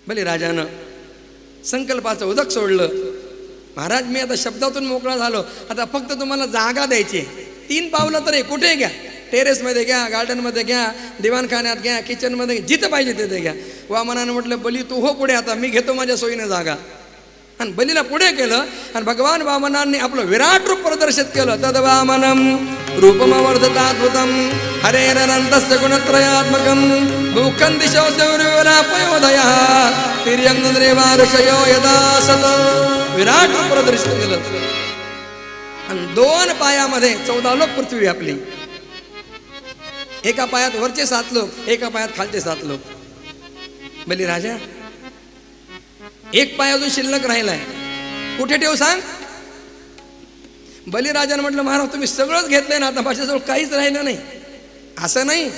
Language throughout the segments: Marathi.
बलिराजानं संकल्पाचं उदक सोडलं. महाराज मी आता शब्दातून मोकळा झालो, आता फक्त तुम्हाला जागा द्यायची. 3 पावलं तरी कुठे घ्या, टेरेसमध्ये घ्या, गार्डनमध्ये घ्या, दिवाणखान्यात घ्या, किचनमध्ये घ्या, जिथं पाहिजे तिथे घ्या. वामनानं म्हटलं बली तू हो पुढे, आता मी घेतो माझ्या सोयीने जागा. आणि बलीला पुढे केलं आणि भगवान वामनांनी आपलं विराट रूप प्रदर्शित केलं. तद वामनम रूपमवर्धताद्भुतम हरेरनंतस्य गुणत्रयात्मकम भूखं दिशो सौर्यवरापयोदयः तिर्यंगद्रेवा ऋषयो यदा सत. विराट रूप प्रदर्शित केलं. आणि 2 पायामध्ये 14 लोक पृथ्वी व्यापली. एका पायात वरचे 7 लोक, एका पायात खालचे 7 लोक. बलिराजा एक पाय अजून शिल्लक राहिलाय, कुठे ठेवू सांग. बलिराजाने म्हटलं महाराज तुम्ही सगळंच घेतलंय ना, आता माझ्याजवळ काहीच राहिलं नाही. असं नाही,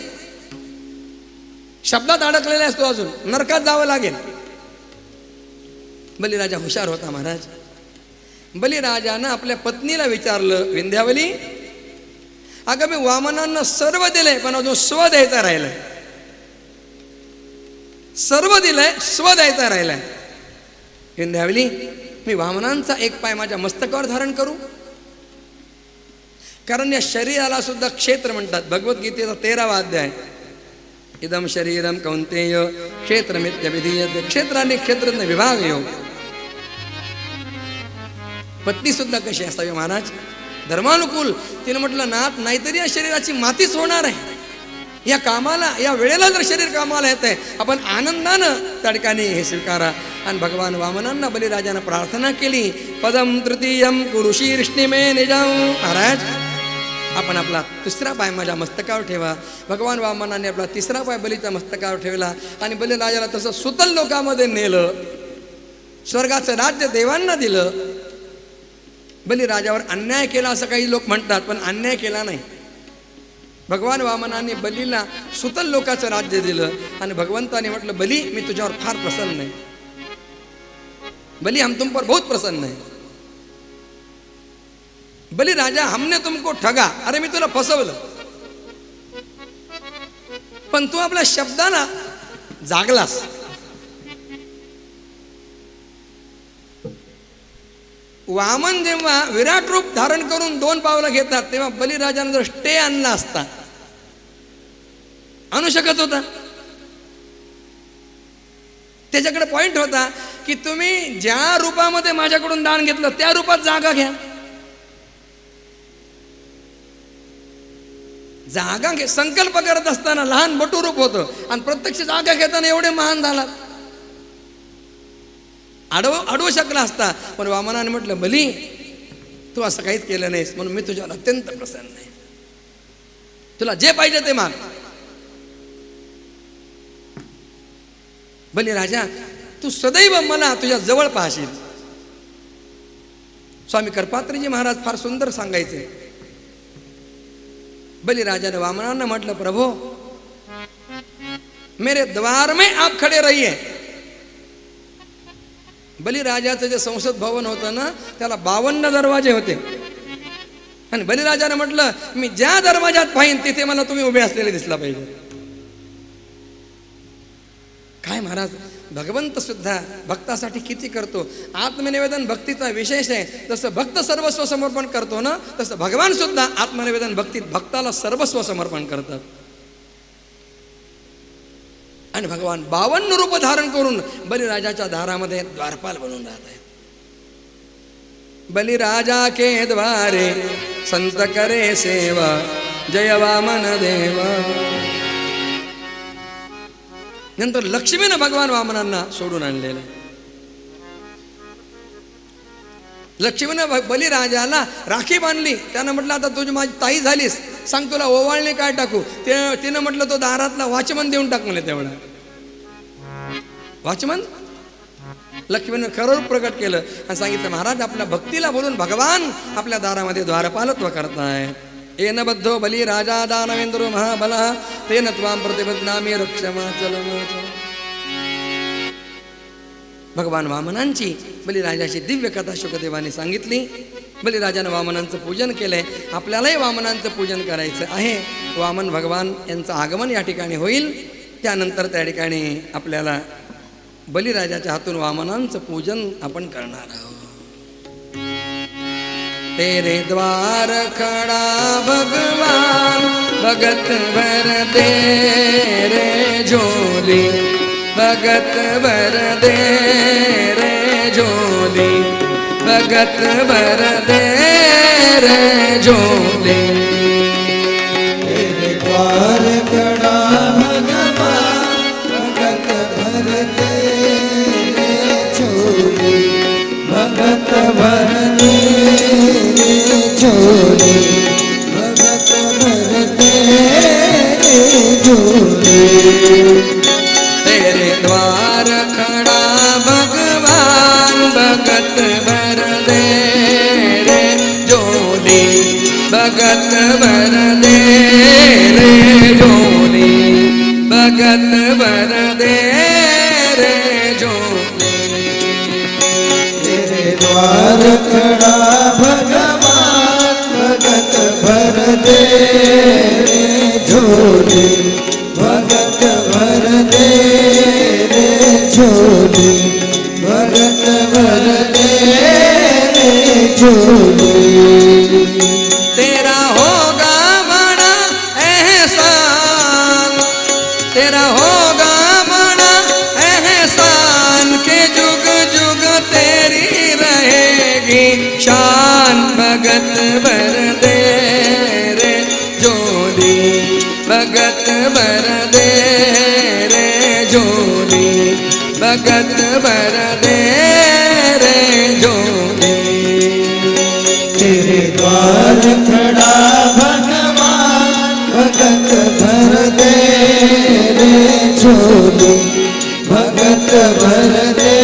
शब्दात अडकलेला असतो, अजून नरकात जावं लागेल. बलिराजा हुशार होता महाराज. बलिराजानं आपल्या पत्नीला विचारलं, विंध्यावली अगं मी वामनांना सर्व दिलंय पण अजून स्व द्यायचा राहिलाय. सर्व दिलंय, स्व द्यायचा राहिलाय. विंध्यावली मी वामनांचा एक पाय माझ्या मस्तकावर धारण करू. कारण या शरीराला सुद्धा क्षेत्र म्हणतात. भगवद्गीतेचा 13वा अध्याय, इदम शरीरम कौंतेय क्षेत्रमित्यभिधीयते क्षेत्राने क्षेत्रज्ञ विभाग योग. पत्नी सुद्धा कशी असावी महाराज, धर्मानुकूल. तिने म्हटलं नाथ नाहीतरी या शरीराची मातीच होणार आहे. या कामाला, या वेळेला जर शरीर कामाला येत आहे, आपण आनंदानं त्या ठिकाणी हे स्वीकारा. आणि भगवान वामनांना बलिराजानं प्रार्थना केली, पदम तृतीयम कुरुशीर्ष्णि मे निजम. महाराज आपण आपला 3रा पाय माझ्या मस्तकावर ठेवा. भगवान वामनाने आपला 3रा पाय बलीच्या मस्तकावर ठेवला आणि बलिराजाला तसं सुतल लोकामध्ये नेलं. स्वर्गाचं राज्य देवांना दिलं. बलिराजावर अन्याय केला असं काही लोक म्हणतात, पण अन्याय केला नाही. भगवान वामनाने बलीला सुतल लोकाचं राज्य दिलं आणि भगवंताने म्हटलं बली मी तुझ्यावर फार प्रसन्न आहे. बली हम तुम पर बहुत प्रसन्न है. बली राजा हमने तुमको ठगा. अरे मी तुला फसवलं, पण तू आपल्या शब्दाला जागलास. वामन जेव्हा विराट रूप धारण करून 2 पावलं घेतात, तेव्हा बलिराजाने जर स्टे आणला असता, आणू शकत होता. त्याच्याकडे पॉइंट होता की तुम्ही ज्या रूपामध्ये माझ्याकडून दान घेतलं त्या रूपात जागा घ्या. जागा घे. संकल्प करत असताना लहान बटू रूप होतं आणि प्रत्यक्ष जागा घेताना एवढे महान झालात. अडवू शकला असता, पण वामनाने म्हटलं बली तू असं काहीच केलं नाहीस, म्हणून मी तुझ्यावर अत्यंत प्रसन्न आहे. तुला जे पाहिजे ते माग. बलिराजा तू सदैव मला तुझ्या जवळ पाहशील. स्वामी करपात्रीजी महाराज फार सुंदर सांगायचे. बलिराजाने वामनांना म्हटलं प्रभो मेरे द्वार में आप खडे रहिए. बलिराजाचं जे संसद भवन होतं ना, त्याला 52 दरवाजे होते. आणि बलिराजाने म्हटलं मी ज्या दरवाजात पाहिन तिथे मला तुम्ही उभे असलेले दिसला पाहिजे. काय महाराज, भगवंत सुद्धा भक्तासाठी किती करतो. आत्मनिवेदन भक्तीचा विशेष आहे. जसं भक्त सर्वस्व समर्पण करतो ना, तसं भगवान सुद्धा आत्मनिवेदन भक्तीत भक्ताला सर्वस्व समर्पण करतात. आणि भगवान 52 रूप धारण करून बलिराजाच्या दारामध्ये द्वारपाल बनून राहत आहेत. बलिराजा के द्वारे संत करे सेवा जय वामन देवा. नंतर लक्ष्मीनं भगवान वामनांना सोडून आणलेलं. लक्ष्मीनं बलिराजाला राखी बांधली. त्यानं म्हटलं आता तुझी माझी ताई झालीस, सांग तुला ओवाळणे काय टाकू. तिनं म्हटलं तो दारातला वॉचमन देऊन टाक म्हणले. तेवढा वॉचमन लक्ष्मीनं खरं प्रकट केलं आणि सांगितलं महाराज आपल्या भक्तीला बोलून भगवान आपल्या दारामध्ये द्वारपालत्व करताय. येन बद्धो बली राजा दानवेंद्रो महाबलः तेन त्वां प्रतिबध्नामि रक्षमाचलमाचल. भगवान वामनांची बलिराजाची दिव्य कथा शुकदेवाने सांगितली. बलिराजानं वामनांचं पूजन केलंय. आपल्यालाही वामनांचं पूजन करायचं आहे. वामन भगवान यांचं आगमन या ठिकाणी होईल. त्यानंतर त्या ठिकाणी आपल्याला बलिराजाच्या हातून वामनांचं पूजन आपण करणार आहोत. तेरे द्वार खड़ा भगवान, भगत भर दे रे झोली, भगत भर दे रे झोली, भगत भर दे रे झोली. तेरे द्वार खड़ा भगवान, भगत भर दे रे झोली, भगत भर दे रे झोली, भगत भर दे रे झोली. तेरे द्वार खड़ा भगवान, भगत भर दे रे झोली, भगत भर दे रे झोली, भगत भर दे रे झोली. तेरे द्वार खड़ा भगवान, भगत भर दे रे झोली, भगत भर दे रे झोली, भगत भर दे रे झोली. तेरा होगा बड़ा एहसान, तेरा होगा बड़ा एहसान, के जुग जुग तेरी रहेगी शान. भगत भर दे रे झोली, भगत भर दे रे झोली, भगत भर दे रे झोली. तेरे द्वार खड़ा भगवान, भगत भर दे रे झोली, भगत भर दे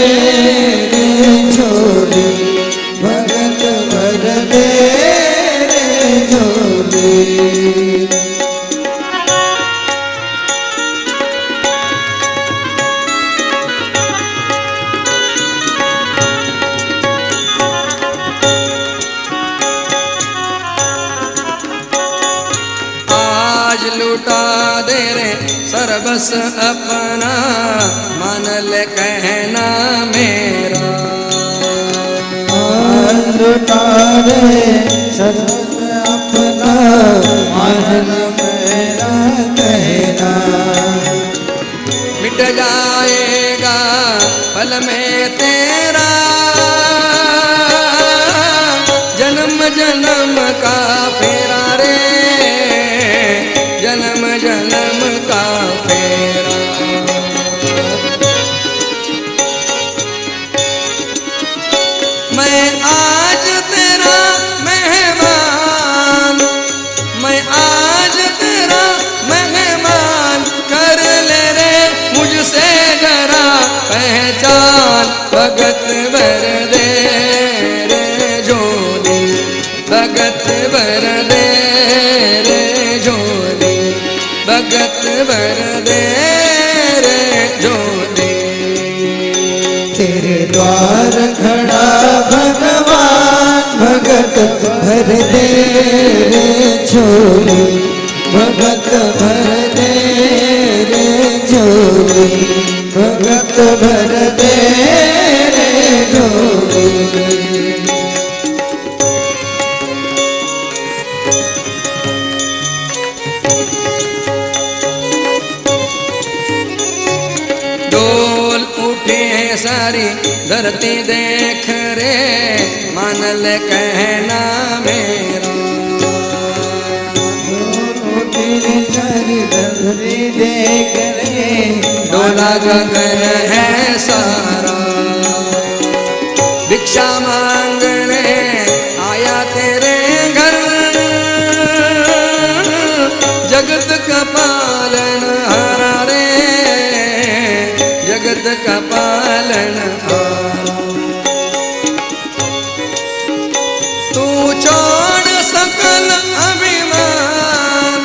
रे झोली, भगत भर दे रे झोली. आज लुटा दे रे सर्वस अपना, मान ले कहना मेरा. लुटा रे सर्वस अपना, मान मेरा कहना. मिट जाएगा पल में तेरा, जन्म जन्म का फेरा रे, जन्म जन्म का फेरा. मैं आज तेरा मेहमान, मैं आज तेरा मेहमान, कर ले रे मुझसे जरा पहचान. भगत भर दे रे झोली, भगत भर दे रे झोली, भगत भर दे रे झोली. तेरे द्वार खड़ा भगवान, भगत भर दे रे झोली, भगत भर दे रे झोली, भगत भर दे रे झोली. डोल उठे सारी धरती देख रे, मान ले कहना मेरा. तेरे सारी धरती देख रे, डोला गगन है सारा, भिक्षा मांगने आया तेरे घर, जगत का पालन हारा रे, जगत का पालन हारा. तू छोड़ सकल अभिमान,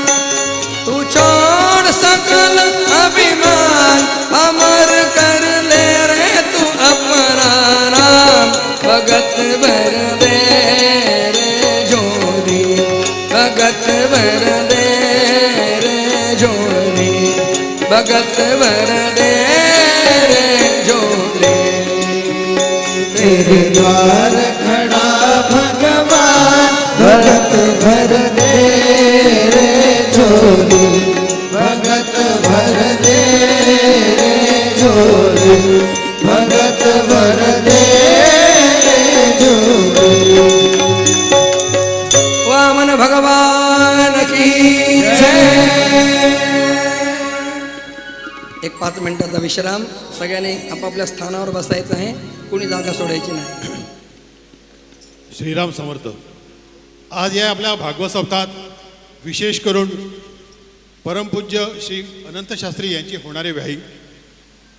तू छोड़ सकल अभिमान, अमर कर ले रे तू अपना नाम. भगत भर दे रे झोली, भगत भर दे रे झोली, भगत भर दे रे झोली. द्वार खड़ा भगवान भगत भर दे रे झोली भगत भर दे रे झोली भगत भर दे रे झोली वामन भगवान की जय. एक 5 मिनिटाचा विश्राम. सगळ्यांनी आपापल्या स्थानावर बसायचं आहे, कोणी जागा सोडायची नाही. श्रीराम समर्थ. आज या आपल्या भागवत सप्ताहात विशेष करून परमपूज्य श्री अनंत शास्त्री यांची होणारे व्याही,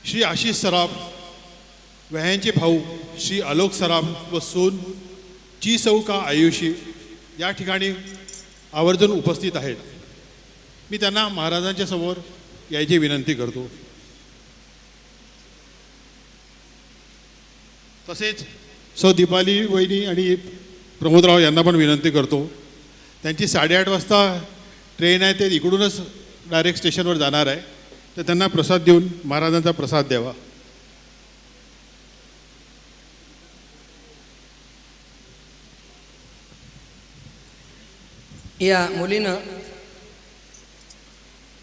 श्री आशिष सराफ, व्याह्यांचे भाऊ श्री आलोक सराफ व सून जी सौका आयुषी या ठिकाणी आवर्जून उपस्थित आहेत. मी त्यांना महाराजांच्या समोर यायची विनंती करतो. तसेच सौ दीपाली वहिनी आणि प्रमोदराव यांना पण विनंती करतो. त्यांची 8:30 वाजता ट्रेन आहे, ते इकडूनच डायरेक्ट स्टेशनवर जाणार आहे, तर त्यांना प्रसाद देऊन महाराजांचा प्रसाद द्यावा. या मुलीनं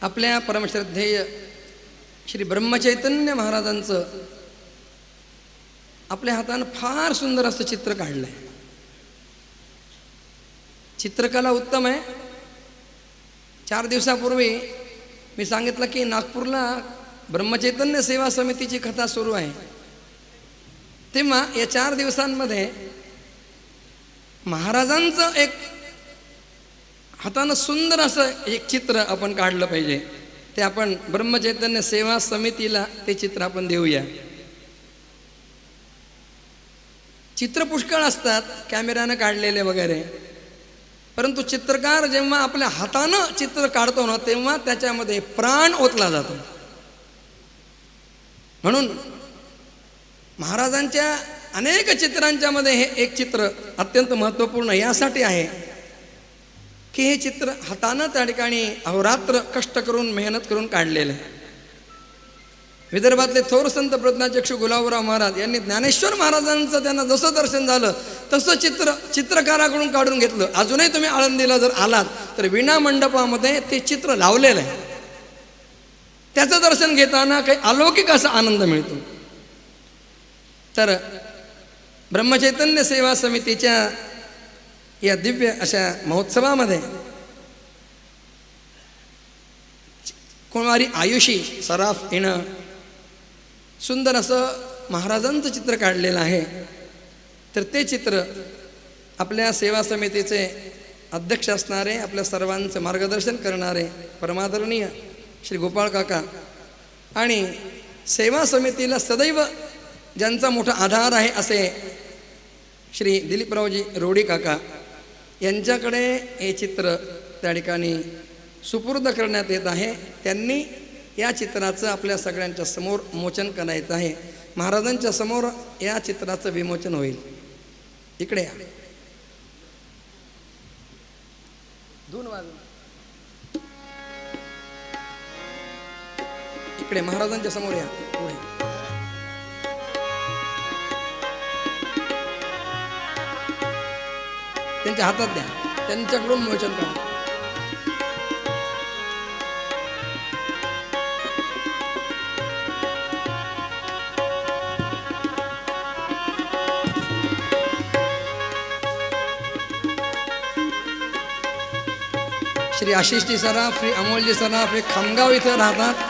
आपल्या परमश्रद्धेय श्री ब्रह्मचैतन्य महाराजांचं आपल्या हातानं फार सुंदर असं चित्र काढलं आहे. चित्रकला उत्तम आहे. 4 दिवसापूर्वी मी सांगितलं की नागपूरला ब्रह्मचैतन्य सेवा समितीची कथा सुरू आहे. तेव्हा या 4 दिवसांमध्ये महाराजांचं एक हातानं सुंदर असं एक चित्र आपण काढलं पाहिजे. ते आपण ब्रह्मचैतन्य सेवा समितीला ते चित्र आपण देऊया. चित्र पुष्कळ असतात कॅमेऱ्यानं काढलेले वगैरे, परंतु चित्रकार जेव्हा आपल्या हातानं चित्र काढतो ना, तेव्हा त्याच्यामध्ये प्राण ओतला जातो. म्हणून महाराजांच्या अनेक चित्रांच्या मध्ये हे एक चित्र अत्यंत महत्त्वपूर्ण यासाठी आहे की हे चित्र हातानं त्या ठिकाणी अहोरात्र कष्ट करून मेहनत करून काढलेलं आहे. विदर्भातले थोर संत प्रज्ञाचक्षु गुलाबराव महाराज यांनी ज्ञानेश्वर महाराजांचं त्यांना जसं दर्शन झालं तसं चित्र चित्रकाराकडून काढून घेतलं. अजूनही तुम्ही आळंदीला जर आलात तर विणा मंडपामध्ये ते चित्र लावलेलं आहे. त्याचं दर्शन घेताना काही अलौकिक असा आनंद मिळतो. तर ब्रह्मचैतन्य सेवा समितीच्या या दिव्य अशा महोत्सवामध्ये कुमारी आयुषी सराफ हिनं सुंदर असं महाराजांचं चित्र काढलेलं आहे. तर ते चित्र आपल्या सेवा समितीचे अध्यक्ष असणारे, आपल्या सर्वांचं मार्गदर्शन करणारे परमादरणीय श्री गोपाळ काका आणि सेवा समितीला सदैव ज्यांचा मोठा आधार आहे असे श्री दिलीपरावजी रोडी काका यांच्याकडे हे चित्र त्या ठिकाणी सुपूर्द करण्यात येत आहे. त्यांनी या चित्राचं आपल्या सगळ्यांच्या समोर मोचन करायचं आहे. महाराजांच्या समोर या चित्राचं विमोचन होईल. इकडे या. इकडे महाराजांच्या समोर या. पुढे त्यांच्या हातात द्या, त्यांच्याकडून मोचन करा. श्री आशिषजी सराफ, श्री अमोलजी सराफ हे खामगाव इथं राहतात.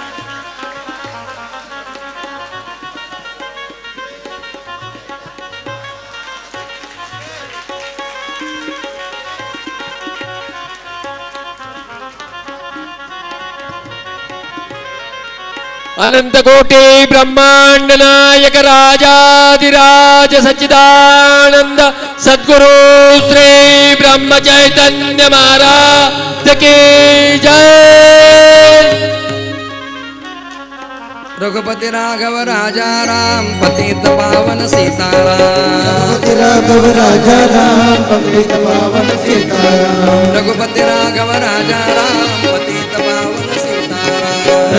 अनंत कोटि ब्रह्मांड नायक राजाधिराज सच्चिदानंद सद्गुरु श्री ब्रह्म चैतन्य महाराज की जय. रघुपति राघव राजा राम पतित पावन सीताराम. राघव राजा राम पतित पावन सीताराम. रघुपति राघव राजा राम पतित पावन सीताराम.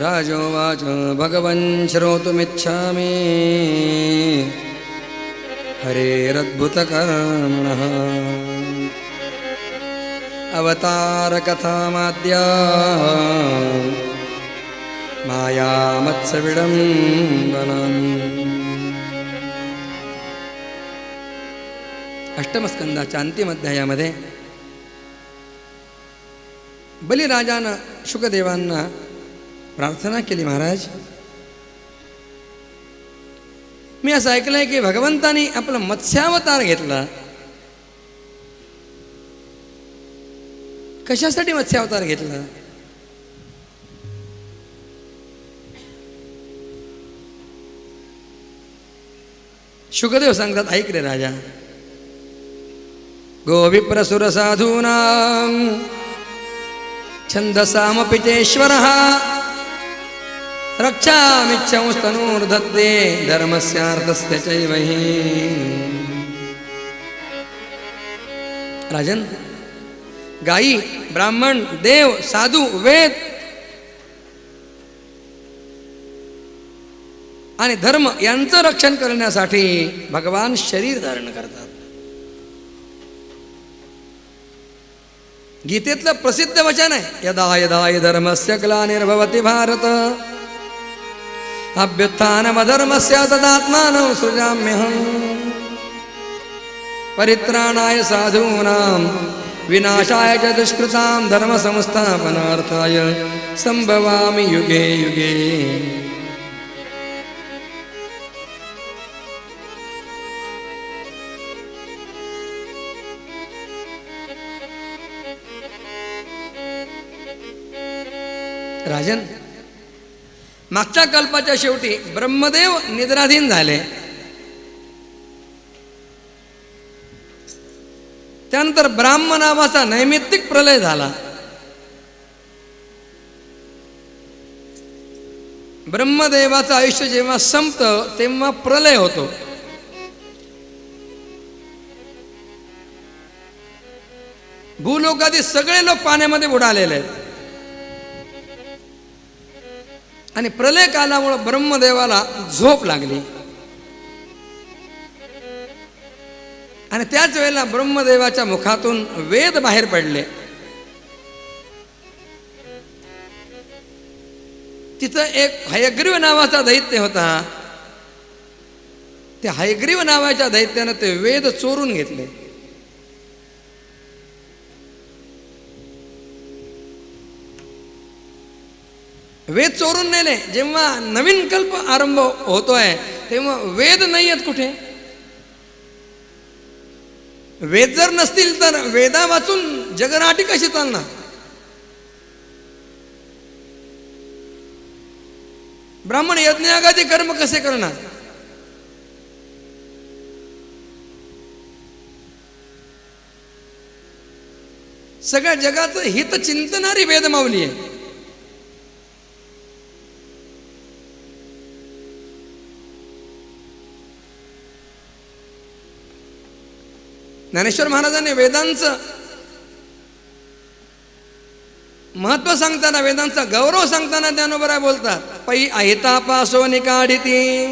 राजोवाच भगवन् श्रोतुमिच्छामि हरेरद्भुतकर्मणः अवतारकथामाद्या मायामत्सविडम्बनम्. अष्टमस्कंदाच्या अंतिम अध्यायामध्ये बलिराजानं शुकदेवांना प्रार्थना केली, महाराज मी असं ऐकलंय की भगवंतानी आपला मत्स्यावतार घेतला. कशासाठी मत्स्यावतार घेतला? शुकदेव सांगतात, ऐक रे राजा, गोविप्रसुर साधूनां छंदसामपि चेश्वरः रक्षामिच्छंस्तनूर्धत्ते धर्मस्यार्थस्य चैव हि. राजन, गायी, ब्राह्मण, देव, साधू, वेद आणि धर्म यांचं रक्षण करण्यासाठी भगवान शरीर धारण करतात. गीतेतलं प्रसिद्ध वचन आहे, यदा यदा हि धर्मस्य ग्लानिर्भवति भारत अभ्युत्थानमधर्मस्य तदात्मानं सृजाम्यहम्. परित्राणाय साधूनां विनाशाय च दुष्कृतां धर्मसंस्थापनार्थाय संभवामि युगे युगे. राजन, मागच्या कल्पाच्या शेवटी ब्रह्मदेव निद्राधीन झाले. त्यानंतर ब्राह्म नावाचा नैमित्तिक प्रलय झाला. ब्रह्मदेवाचं आयुष्य जेव्हा संपतं तेव्हा प्रलय होतो. भूलोकातील सगळे लोक पाण्यामध्ये बुडालेले आहेत. आणि प्रलय कालामुळे ब्रह्मदेवाला झोप लागली. आणि त्याच वेळेला ब्रह्मदेवाच्या मुखातून वेद बाहेर पडले. तिथं एक हयग्रीव नावाचा दैत्य होता. त्या हयग्रीव नावाच्या दैत्यानं ते वेद चोरून घेतले. वेद चोरून नेले. जेव्हा नवीन कल्प आरंभ होतोय तेव्हा वेद नाही आहेत कुठे. वेद जर नसतील तर वेदा वाचून जगनाटी कशी चालणार? ब्राह्मण यज्ञयागादी कर्म कसे करणार? सगळ्या जगाचं हित चिंतणारी वेदमाऊली आहे. ज्ञानेश्वर महाराजांनी वेदांचं महत्व सांगताना, वेदांचा गौरव सांगताना ज्ञानोबराय बोलतात, पै अहितापासो निकाडिती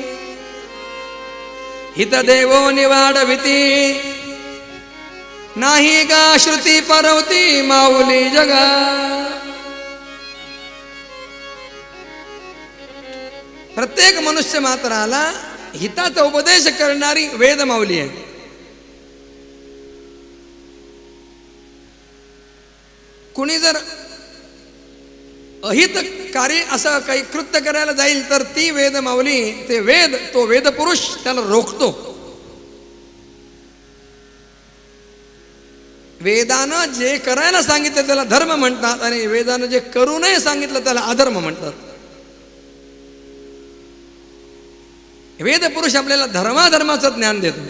हित देवो निवाडविती नाही गा श्रुती परवती माऊली जगा. प्रत्येक मनुष्य मात्राला हिताचा उपदेश करणारी वेद माऊली आहे. कुणी जर अहित कार्य असं काही कृत्य करायला जाईल तर ती वेद माऊली, ते वेद, तो वेद पुरुष त्याला रोखतो. वेदानं जे करायला सांगितलं त्याला धर्म म्हणतात आणि वेदानं जे करू नये सांगितलं त्याला अधर्म म्हणतात. वेद पुरुष आपल्याला धर्माधर्माचं ज्ञान देतो.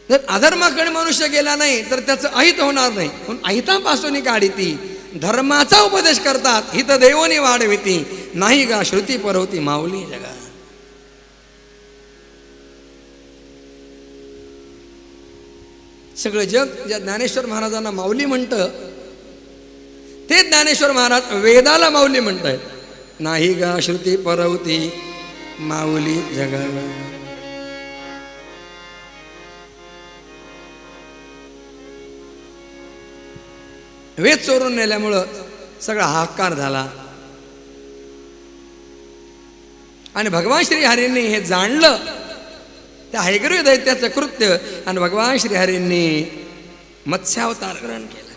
जर अधर्माकडे मनुष्य गेला नाही तर त्याचं अहित होणार नाही. पण अहितापासून काढिती धर्माचा उपदेश करतात, हित देवोनी वाढविती नाही गा श्रुती परवती माऊली जगा. सगळं जग ज्या ज्ञानेश्वर महाराजांना माऊली म्हणतं ते ज्ञानेश्वर महाराज वेदाला माऊली म्हणतायत. नाही गा श्रुती परवती माऊली जगाला. वेद चोरून नेल्यामुळं सगळा हाहाकार झाला आणि भगवान श्रीहरींनी हे जाणलं, त्या हैग्रीव दैत्याचं कृत्य, आणि भगवान श्रीहरींनी मत्स्यावतार ग्रहण केला.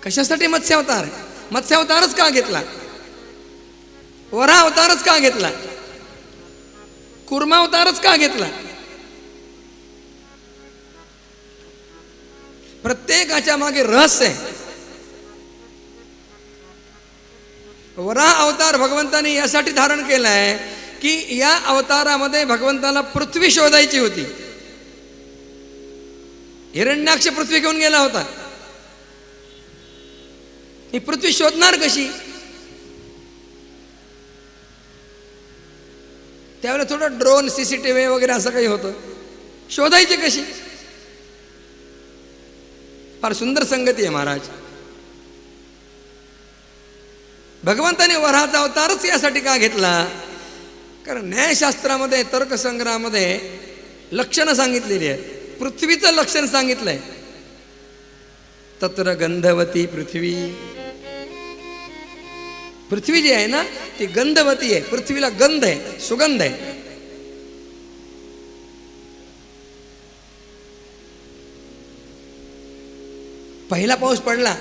कशासाठी मत्स्यावतार? मत्स्यावतारच का घेतला? वराह अवतारच का घेतला? कुर्मावतारच का घेतला? प्रत्येकाच्या मागे रहस्य आहे. वराह अवतार भगवंताने यासाठी धारण केलाय की या अवतारामध्ये भगवंताला पृथ्वी शोधायची होती. हिरण्याक्ष पृथ्वी घेऊन गेला होता. ही पृथ्वी शोधणार कशी? त्यावेळेला थोडं ड्रोन, CCTV वगैरे असं काही होतं. शोधायची कशी? फार सुंदर संगती आहे महाराज. भगवंताने वराहाचा अवतारच यासाठी का घेतला? कारण न्यायशास्त्रामध्ये, तर्कसंग्रहामध्ये लक्षणं सांगितलेली आहेत. पृथ्वीचं लक्षण सांगितलंय. तत्र गंधवती पृथ्वी. पृथ्वी जी आहे ना ती गंधवती आहे. पृथ्वीला गंध आहे, सुगंध आहे. पहिला पाऊस पडला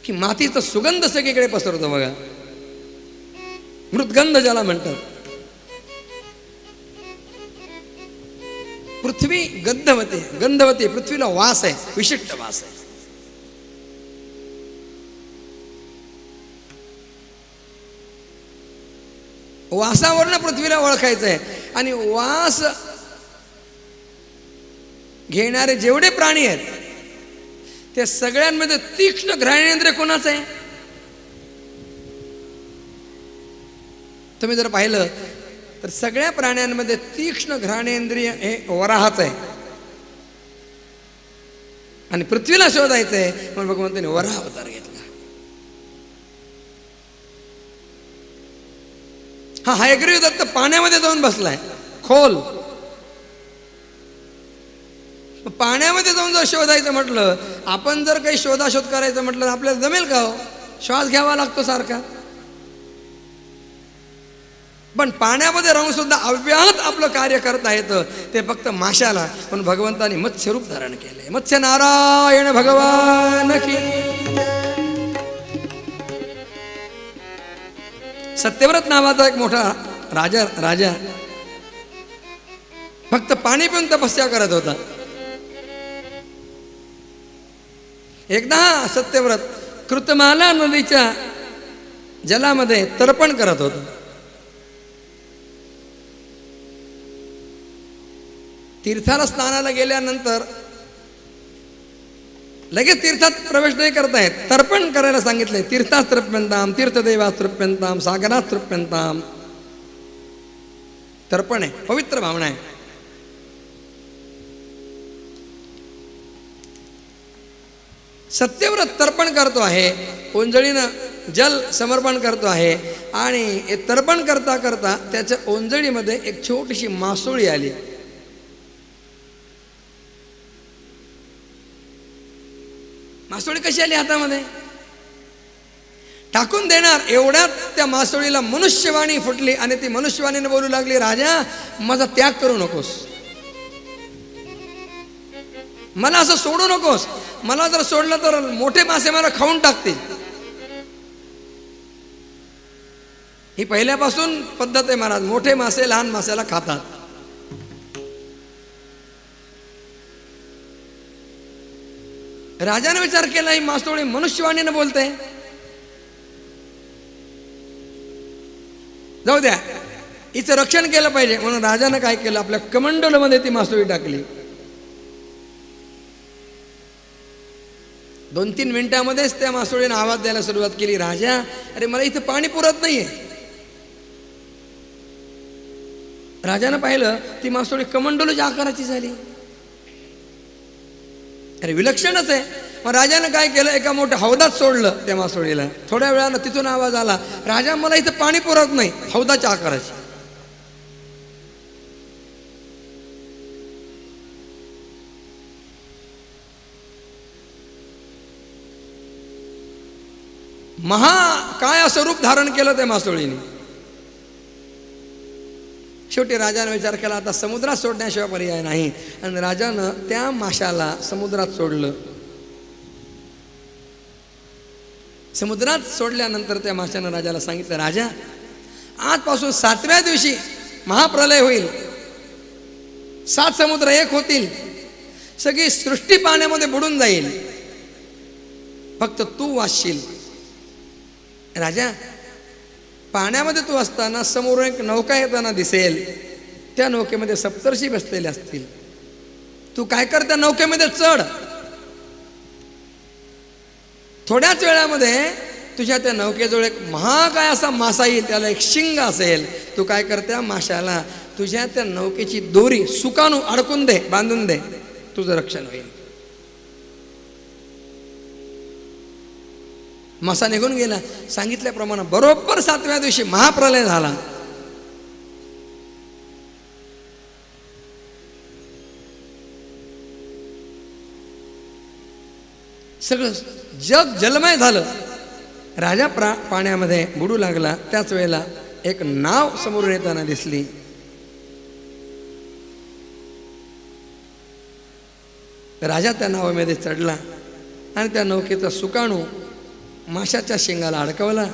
की मातीचा सुगंध सगळीकडे पसरतो बघा. मृदगंध ज्याला म्हणतात. पृथ्वी गंधवती, गंधवती. पृथ्वीला वास आहे, विशिष्ट वास आहे. वासावरनं पृथ्वीला ओळखायचं आहे. आणि वास घेणारे जेवढे प्राणी आहेत त्या सगळ्यांमध्ये तीक्ष्ण घ्राणेंद्रिय कोणाचं आहे? तुम्ही जर पाहिलं तर सगळ्या प्राण्यांमध्ये तीक्ष्ण घ्राणेंद्रिय हे वराहाचं आहे. आणि पृथ्वीला शोधायचं आहे म्हणून भगवंताने वराह अवतार घेतला. हा हयग्रीव दत्त पाण्यामध्ये जाऊन बसलाय खोल. पाण्यामध्ये जाऊन जर शोधायचं म्हटलं, आपण जर काही शोधाशोध करायचं म्हटलं आपल्याला जमेल का हो? श्वास घ्यावा लागतो सारखा. पण पाण्यामध्ये राहून सुद्धा अव्याहत आपलं कार्य करता येतं ते फक्त माशाला. पण भगवंतानी मत्स्य रूप धारण केलंय. मत्स्य नारायण भगवान की. सत्यव्रत नावाचा एक मोठा राजा फक्त पाणी पिऊन तपस्या करत होता. एकदा सत्यव्रत कृतमाला नदीच्या जलामध्ये तर्पण करत होता. तीर्थाला स्नानाला गेल्यानंतर लगेच तीर्थात प्रवेश नाही करता येत. तर्पण करायला सांगितलंय. तीर्थास तृप्यंताम, तीर्थदेवास तृप्यंताम, सागरास तृप्यंताम. तर्पण आहे, पवित्र भावना आहे. सत्यव्रत तर्पण करतो आहे, ओंजळीनं जल समर्पण करतो आहे. आणि हे तर्पण करता करता त्याच्या ओंजळीमध्ये एक छोटीशी मासोळी आली. मासोळी कशी आली हातामध्ये? टाकून देणार एवढ्यात त्या मासोळीला मनुष्यवाणी फुटली आणि ती मनुष्यवाणीने बोलू लागली, राजा माझा त्याग करू नकोस, मला असं सोडू नकोस. मला जर सोडलं तर मोठे मासे मला खाऊन टाकतील. ही पहिल्यापासून पद्धत आहे महाराज. मोठे मासे लहान मासेला खातात. राजाने विचार केला ही मासोळी मनुष्यवाणीने बोलते, जाऊ द्या हिचं रक्षण केलं पाहिजे. म्हणून राजाने काय केलं, आपल्या कमंडलमध्ये ती मासोळी टाकली. 2-3 मिनिटांमध्येच त्या मासोळीने आवाज द्यायला सुरुवात केली, राजा अरे मला इथं पाणी पुरत नाहीये. राजानं पाहिलं ती मासोळी कमंडलूच्या आकाराची झाली. अरे विलक्षणच आहे. मग राजानं काय केलं, एका मोठ्या हौदात सोडलं त्या मासोळीला. थोड्या वेळानं तिथून आवाज आला, राजा मला इथं पाणी पुरत नाही, हौदाच्या आकाराची. महाकाय स्वरूप धारण केलं त्या मासोळीने. शेवटी राजानं विचार केला, आता समुद्रात सोडण्याशिवाय पर्याय नाही. आणि राजानं त्या माशाला समुद्रात सोडलं. समुद्रात सोडल्यानंतर त्या माशानं राजाला सांगितलं, राजा आजपासून 7व्या दिवशी महाप्रलय होईल, 7 समुद्र एक होतील, सगळी सृष्टी पाण्यामध्ये बुडून जाईल, फक्त तू वाचशील. राजा पाण्यामध्ये तू असताना समोर एक नौका येताना दिसेल, त्या नौकेमध्ये सप्तर्षी बसलेले असतील. तू काय कर, त्या नौकेमध्ये चढ. थोड्याच वेळामध्ये तुझ्या त्या नौकेजवळ एक महाकाय असा मासा येईल, त्याला एक शिंग असेल. तू काय कर, त्या माशाला तुझ्या त्या नौकेची दोरी सुकाणू अडकून दे, बांधून दे, तुझं रक्षण होईल. मासा निघून गेला. सांगितल्याप्रमाणे बरोबर 7व्या दिवशी महाप्रलय झाला. सगळं जग जलमय झालं. राजा पाण्यामध्ये बुडू लागला. त्याच वेळेला एक नाव समोरून येताना दिसली. राजा त्या नावामध्ये चढला आणि त्या नौकेचा सुकाणू माशाच्या शिंगाला अडकवला.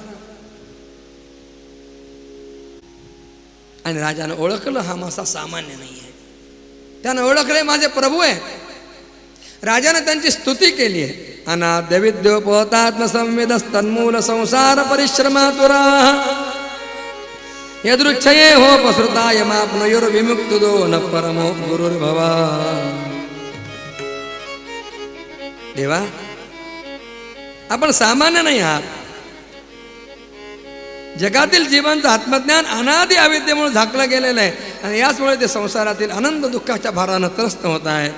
आणि राजानं ओळखलं, हा मासा सामान्य नाही आहे. त्यानं ओळखले माझे प्रभू आहे. राजानं त्यांची स्तुती केली आहे. अनाद्य विद्योपोतात्मसंविदस्तन्मूल संसार परिश्रमातुरा यदृच्छये हो पसृताय माप्नुयुर्विमुक्तुदो न परमो गुरुर्भवान्. देवा, आपण सामान्य नाही आहात. जगातील जीवांचं आत्मज्ञान अनादि अविद्येमुळे झाकलं गेलेलं आहे. आणि याचमुळे ते संसारातील अनंत दुःखाच्या भारानं त्रस्त होत आहेत.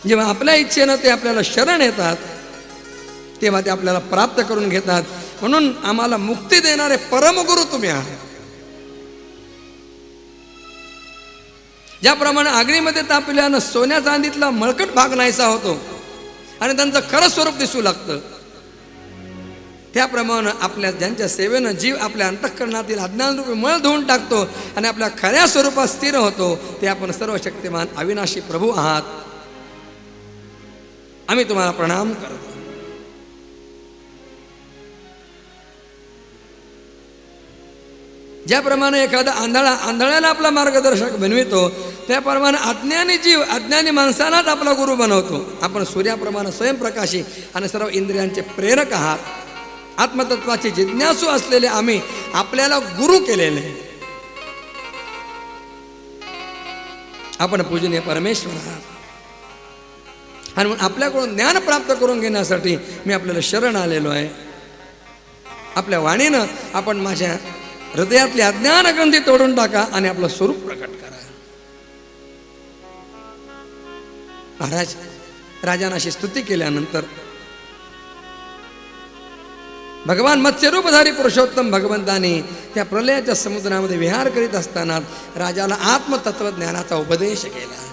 जेव्हा आपल्या इच्छेनं ते आपल्याला शरण येतात, तेव्हा ते आपल्याला प्राप्त करून घेतात. म्हणून आम्हाला मुक्ती देणारे परमगुरु तुम्ही आहात. ज्याप्रमाणे आगळीमध्ये तापल्यानं सोन्या चांदीतला मळकट भाग नाहीसा होतो आणि त्यांचं खरं स्वरूप दिसू लागतं, त्याप्रमाणे आपल्या ज्यांच्या सेवेनं जीव आपल्या अंतःकरणातील अज्ञानरूपी मळ धुवून टाकतो आणि आपल्या खऱ्या स्वरूपात स्थिर होतो, ते आपण सर्व शक्तिमान अविनाशी प्रभू आहात. आम्ही तुम्हाला प्रणाम करतो. ज्याप्रमाणे एखादा आंधळ्याला आपला मार्गदर्शक बनवितो, त्याप्रमाणे अज्ञानी जीव अज्ञानी माणसालाच आपला गुरु बनवतो. आपण सूर्याप्रमाणे स्वयंप्रकाशी आणि सर्व इंद्रियांचे प्रेरक आहात. आत्मतत्वाचे जिज्ञासू असलेले आम्ही आपल्याला गुरु केलेले. आपण पूजनीय परमेश्वर आहात. आणि म्हणून आपल्याकडून ज्ञान प्राप्त करून घेण्यासाठी मी आपल्याला शरण आलेलो आहे. आपल्या वाणीनं आपण माझ्या हृदयातली अज्ञान ग्रंथी तोडून टाका आणि आपलं स्वरूप प्रकट करा. महाराज राजानाशी स्तुती केल्यानंतर भगवान मत्स्यरूपधारी पुरुषोत्तम भगवंताने त्या प्रलयाच्या समुद्रामध्ये विहार करीत असताना राजाला आत्मतत्वज्ञानाचा उपदेश केला.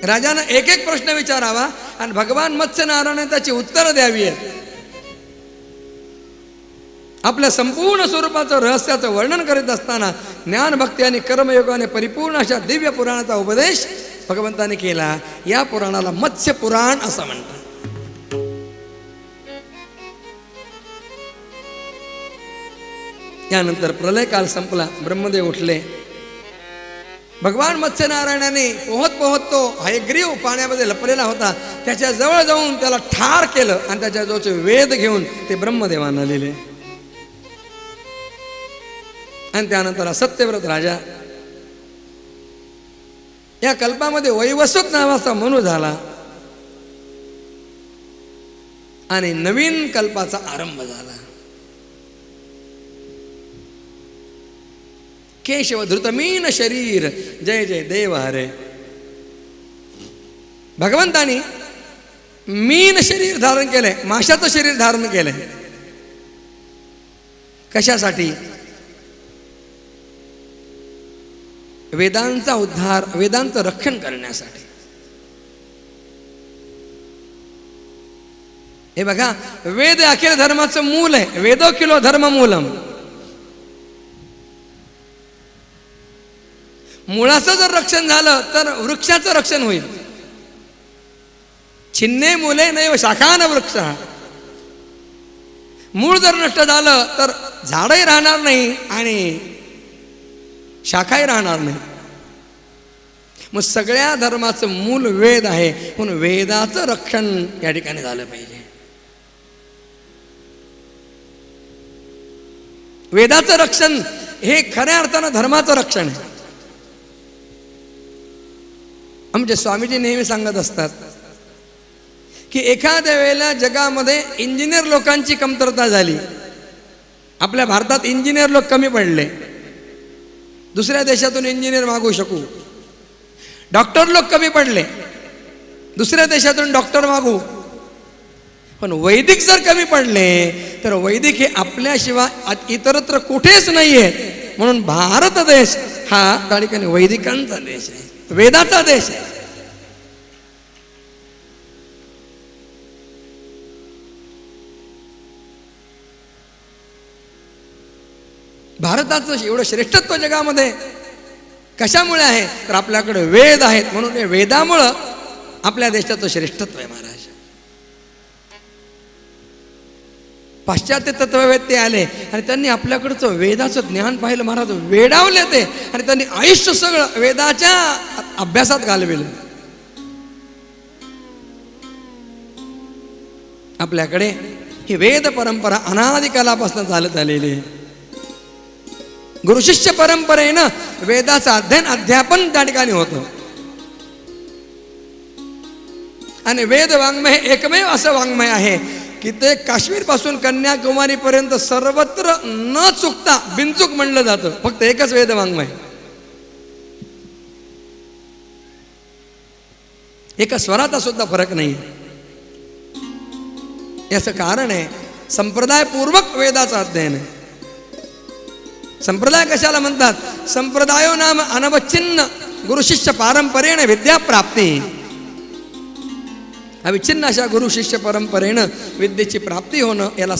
राजानं एक एक प्रश्न विचारावा आणि भगवान मत्स्यनारायण त्याची उत्तरं द्यावी आहेत. आपल्या संपूर्ण स्वरूपाचं रहस्याचं वर्णन करीत असताना ज्ञान भक्ती आणि कर्मयोगाने परिपूर्ण अशा दिव्य पुराणाचा उपदेश भगवंताने केला. या पुराणाला मत्स्य पुराण असं म्हणतात. त्यानंतर प्रलयकाल संपला. ब्रह्मदेव उठले. भगवान मत्स्यनारायणाने पोहत पोहत तो हयग्रीव पाण्यामध्ये लपलेला होता, त्याच्या जवळ जाऊन त्याला ठार केलं आणि त्याच्या जवळचे वेद घेऊन ते ब्रह्मदेवांना लिहिले. आणि त्यानंतर सत्यव्रत राजा या कल्पामध्ये वैवस्वत नावाचा मनु झाला आणि नवीन कल्पाचा आरंभ झाला. केशव धृतमीन शरीर जय जय देव हरे. भगवंतानी मीन शरीर धारण केलंय, माशाचं शरीर धारण केलंय. कशासाठी? वेदांचा उद्धार, वेदांचं रक्षण करण्यासाठी. हे बघा, वेद अखिल धर्माचं मूल आहे. वेदो किलो धर्म मूलम. मुळाचं जर रक्षण झालं तर वृक्षाचं रक्षण होईल. छिन्ने मुले नैव शाखान वृक्ष. मूळ जर नष्ट झालं तर झाडही राहणार नाही आणि शाखाही राहणार नाही. मग सगळ्या धर्माचं मूल वेद आहे, म्हणून वेदाचं रक्षण या ठिकाणी झालं पाहिजे. वेदाचं रक्षण हे खऱ्या अर्थानं धर्माचं रक्षण आहे. आमचे स्वामीजी नेहमी सांगत असतात की एखाद्या वेळेला जगामध्ये इंजिनियर लोकांची कमतरता झाली. आपल्या भारतात इंजिनियर लोक कमी पडले, दुसऱ्या देशातून इंजिनियर मागवू शकू. डॉक्टर लोक कमी पडले, दुसऱ्या देशातून डॉक्टर मागू. पण वैदिक जर कमी पडले तर वैदिक हे आपल्याशिवाय इतरत्र कुठेच नाही आहे. म्हणून भारत देश हा त्या ठिकाणी वैदिकांचा देश आहे, वेदाचा देश आहे. भारताचं एवढं श्रेष्ठत्व जगामध्ये कशामुळे आहे तर आपल्याकडे वेद आहेत, म्हणून हे वेदामुळं आपल्या देशाचं श्रेष्ठत्व आहे. महाराज, पाश्चात्य तत्ववेत्ते आले आणि त्यांनी आपल्याकडचं वेदाचं ज्ञान पाहिलं. महाराज वेडावले ते आणि त्यांनी आयुष्य सगळं वेदाच्या अभ्यासात घालविलं. आपल्याकडे ही वेद परंपरा अनादिकालापासून चालत आलेली आहे. गुरुशिष्य परंपरेनं वेदाचं अध्ययन अध्यापन त्या ठिकाणी होतं. आणि वेद वाङ्मय एकमेव असं वाङ्मय आहे की ते काश्मीर पासून कन्याकुमारी पर्यंत सर्वत्र न चुकता बिनचूक म्हणलं जातं. फक्त एकच वेद वाङ्मय, एका स्वराचा सुद्धा फरक नाही. याचं कारण आहे संप्रदायपूर्वक वेदाचं अध्ययन आहे. संप्रदाय कशाला म्हणतात? संप्रदायो नाम अनवच्छिन्न गुरुशिष्य पारंपरेने विद्या प्राप्ती. अविच्छिन्न अशा गुरु शिष्य परंपरेनं विद्येची प्राप्ती होणं याला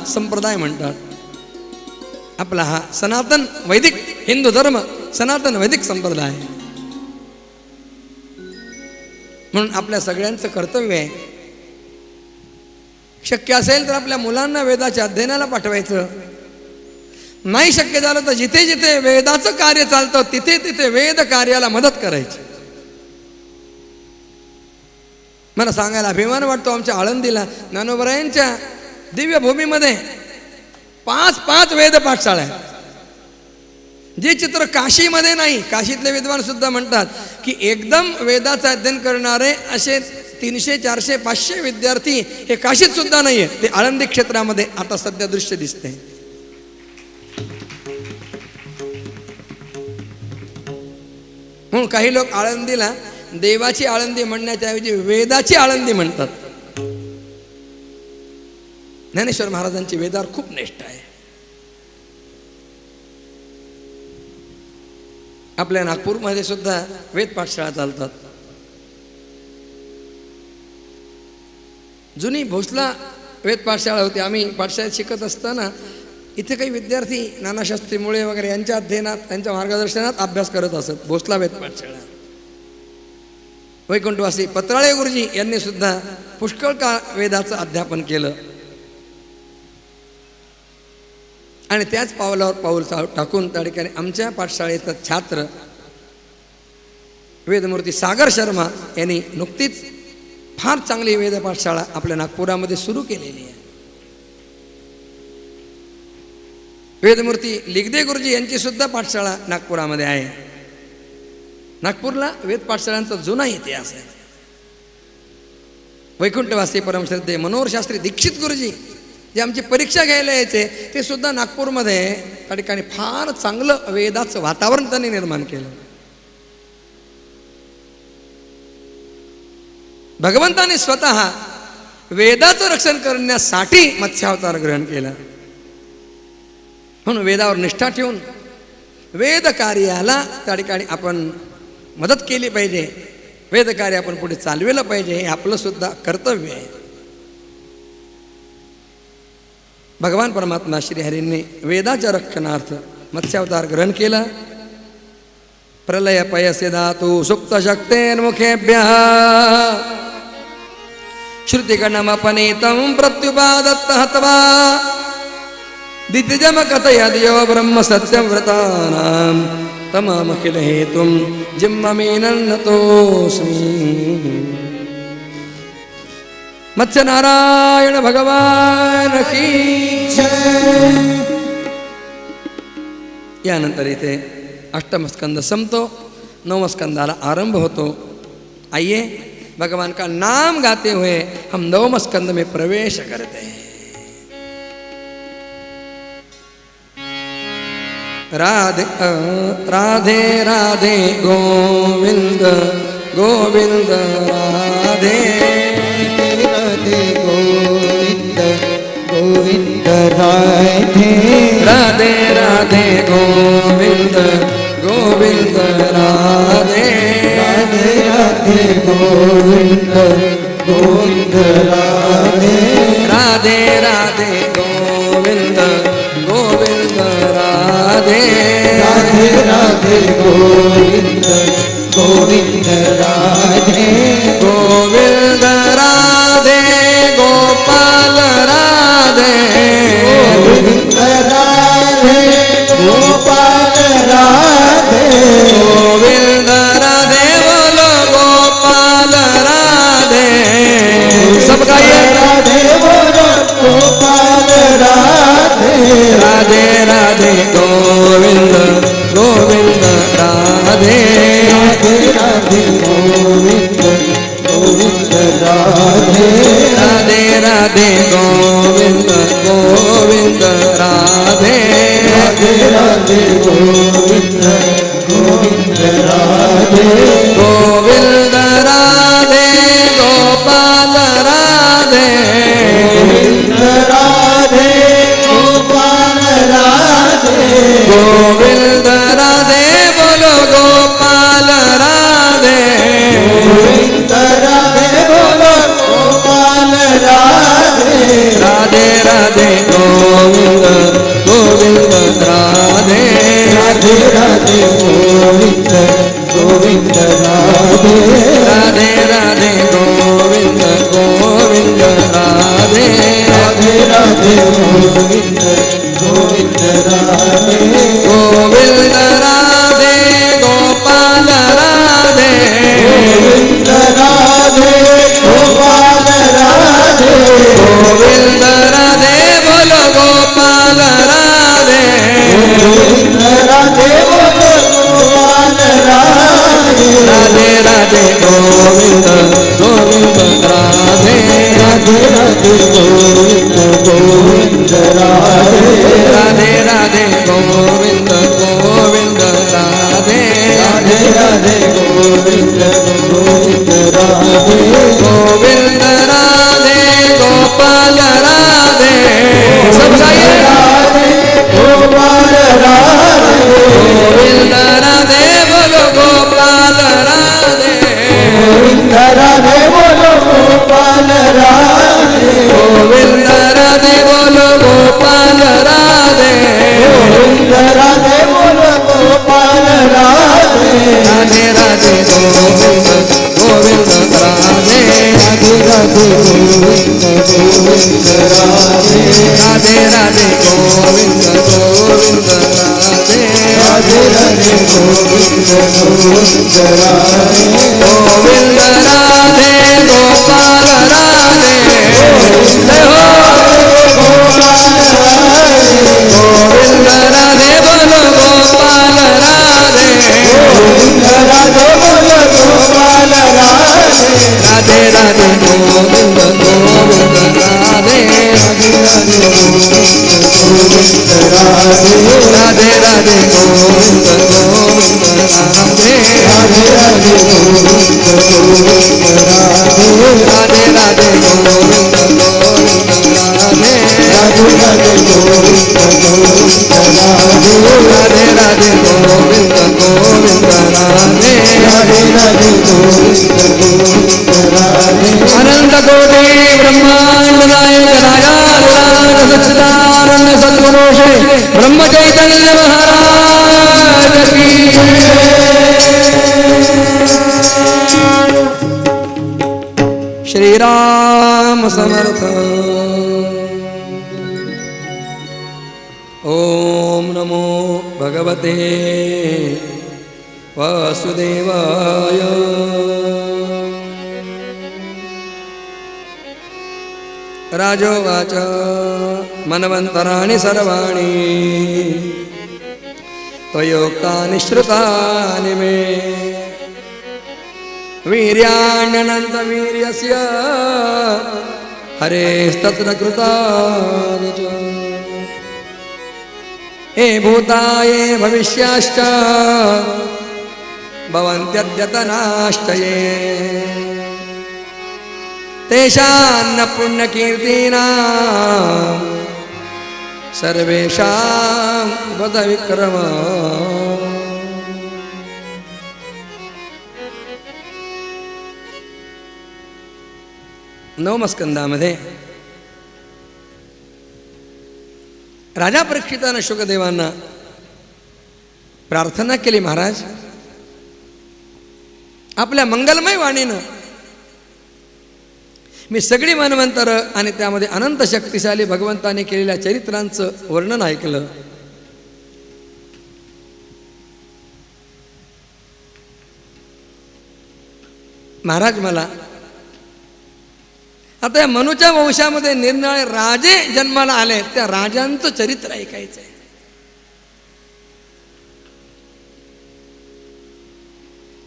संप्रदाय म्हणतात. आपला हा सनातन वैदिक हिंदू धर्म सनातन वैदिक संप्रदाय आहे. म्हणून आपल्या सगळ्यांचं कर्तव्य आहे, शक्य असेल तर आपल्या मुलांना वेदाच्या अध्ययनाला पाठवायचं. नाही शक्य झालं तर जिथे जिथे वेदाचं कार्य चालतं तिथे तिथे वेद कार्याला मदत करायची. मला सांगायला अभिमान वाटतो, आमच्या आळंदीला ज्ञानोबरायांच्या दिव्य भूमीमध्ये 5 वेद पाठशाळा आहेत. जे चित्र काशीमध्ये नाही. काशीतले विद्वान सुद्धा म्हणतात की एकदम वेदाचं अध्ययन करणारे असे 300, 400, 500 विद्यार्थी हे काशीत सुद्धा नाही आहे. ते आळंदी क्षेत्रामध्ये आता सध्या दृश्य दिसते. म्हणून काही लोक आळंदीला देवाची आळंदी म्हणण्याच्या ऐवजी वेदाची आळंदी म्हणतात. ज्ञानेश्वर महाराजांची वेदावर खूप निष्ठा आहे. आपल्या नागपूरमध्ये सुद्धा वेद पाठशाळा चालतात. जुनी भोसला वेद पाठशाळा होती. आम्ही पाठशाळेत शिकत असताना इथे काही विद्यार्थी नानाशास्त्री मुळे वगैरे यांच्या अध्ययनात, त्यांच्या मार्गदर्शनात अभ्यास करत असत. भोसला वेद पाठशाळा. वैकुंठवासी पत्राळे गुरुजी यांनी सुद्धा पुष्कळ काळ वेदाचं अध्यापन केलं आणि त्याच पावलावर पाऊल टाकून त्या ठिकाणी आमच्या पाठशाळेचा छात्र वेदमूर्ती सागर शर्मा यांनी नुकतीच फार चांगली वेद पाठशाळा आपल्या नागपुरामध्ये सुरू केलेली आहे. वेदमूर्ती लिगदे गुरुजी यांची सुद्धा पाठशाळा नागपुरामध्ये आहे. नागपूरला वेद पाठशाळांचा जुना इतिहास आहे. वैकुंठवासी परमश्रद्धे मनोहर शास्त्री दीक्षित गुरुजी जे आमची परीक्षा घ्यायला यायचे ते सुद्धा नागपूरमध्ये त्या ठिकाणी फार चांगलं वेदाचं वातावरण त्यांनी निर्माण केलं. भगवंताने स्वतः वेदाचं रक्षण करण्यासाठी मत्स्यावतार ग्रहण केला. म्हणून वेदावर निष्ठा ठेवून वेद कार्याला त्या ठिकाणी आपण मदत केली पाहिजे. वेद कार्य आपण पुढे चालविलं पाहिजे, हे आपलं सुद्धा कर्तव्य आहे. भगवान परमात्मा श्रीहरींनी वेदाच्या रक्षणार्थ मत्स्यावतार ग्रहण केला. प्रलय पयसे धातू सुप्त शक्तेर्मुखेभ्यः श्रुतिगणमपनीतं प्रत्युपादत्त हत्वा दितिजम कथयद्यो ब्रह्म सत्यव्रतानां तममखिल हेतुं जिम्ममीनन्नतोऽस्मि. मत्स्य नारायण भगवान की जय. यानंतर इथे अष्टम स्कंद संपतो, नवम स्कंदाला आरंभ होतो. आइए भगवान का नाम गाते हुए हम नवम स्कंद में प्रवेश करते हैं. राधे राधे राधे गोविंद गोविंद राधे राधे गोविंद गोविंद राधे राधे राधे गोविंद गोविंद राधे राधे राधे गोविंद गोविंद राधे राधे राधे गोविंद गोविंद राधे राधे राधे गोविंद गोविंद राधे गोविंद राधे गोपाल राधे गोविंद राधे गोपाल राधे गोविंद राधे बोलो गोपाल राधे. सब गाइए. राधे बोलो गोपाल राधे राधे राधे गोविंद गोविंद राधे राधे राधे गोविंद गोविंद राधे राधे राधे गोविंद गोविंद राधे राधे राधे गोविंद गोविंद राधे गोविंद राधे गोपाल राधे गोविंद राधे गोपाल राधे गोविंद राधे बोलो गोपाल राधे गोविंद राधे बोलो गोपाल राधे राधे राधे गोविंद गोविंद राधे राधे राधे गोविंद गोविंद राधे राधे राधे गोविंद गोविंद राधे राधे राधे गोविंद गोविंद राधे गोविंद राधे गोपाल राधे गोविंद राधे गोपाल राधे गोविंद राधे बोलो गोपाल राधे गोविंद राधे बोलो गोपाल राधे राधे राधे गोविंद गोविंद राधे राधे राधे गोविंद गोविंद राधे राधे राधे गोविंद गोविंद राधे राधे राधे गोविंद गोविंद राधे गोविंद राधे गोपाल राधे. सब गाइए. राधे गोपाल राधे गोविंद राधे बोलो गोपाल राधे गोविंद राधे बोलो गोपाल राधे गोविंद राधे बोलो गोपाल राधे गोविंद राधे बोलो गोपाल राधे राधे राधे गोविंद गोविंद राधे राधे राधे गोविंद गोविंद राधे राधे राधे गोविंद गोविंद राधे राधे राधे गोविंद गोविंद राधे गोविंद राधे गोपाल राधे जय हो. गोविंद राधे बोलो गोपाल राधे गोविंद राधे बोलो गोपाल राधे राधे राधे गोविंद गोविंद राधे गोविंद राधे राधे राधे गोविंद गोविंद राधे राधे राधे गोविंद गोविंद राधे राधे राधे गोविंद गोविंद राधे राधे राधे गोविंद गोविंद राधे राधे गोविंद गोविंद राधे राधे राधे गोविंद गोविंद राधे अनंत कोटि ब्रह्मांड नायक नारायण सच्चिदानंद सद्गुरु श्री ब्रह्म चैतन्य महाराज की श्री राम समर्थ ओम नमो भगवते वासुदेवाय राजोवाच मनवन्तराणि सर्वाणि त्वयोक्तानि श्रुतानि मे वीर्याण्यनन्तवीर्यस्य हरेस्तत्र कृतानि च हे भूता ये भविष्याश्च भवन्त्यद्यतनाश्च ये तेषान्न पुण्यकीर्तीनां सर्वेषां वद विक्रम नवमस्कंदामध्ये राजा परीक्षितानं शुकदेवांना प्रार्थना केली, महाराज आपल्या मंगलमय वाणीनं मी सगळी मनवंतर आणि त्यामध्ये अनंत शक्तिशाली भगवंताने केलेल्या चरित्रांचं वर्णन ऐकलं. महाराज मला आता या मनुच्या वंशामध्ये निरनिराळे राजे जन्माला आले, त्या राजांचं चरित्र ऐकायचंय.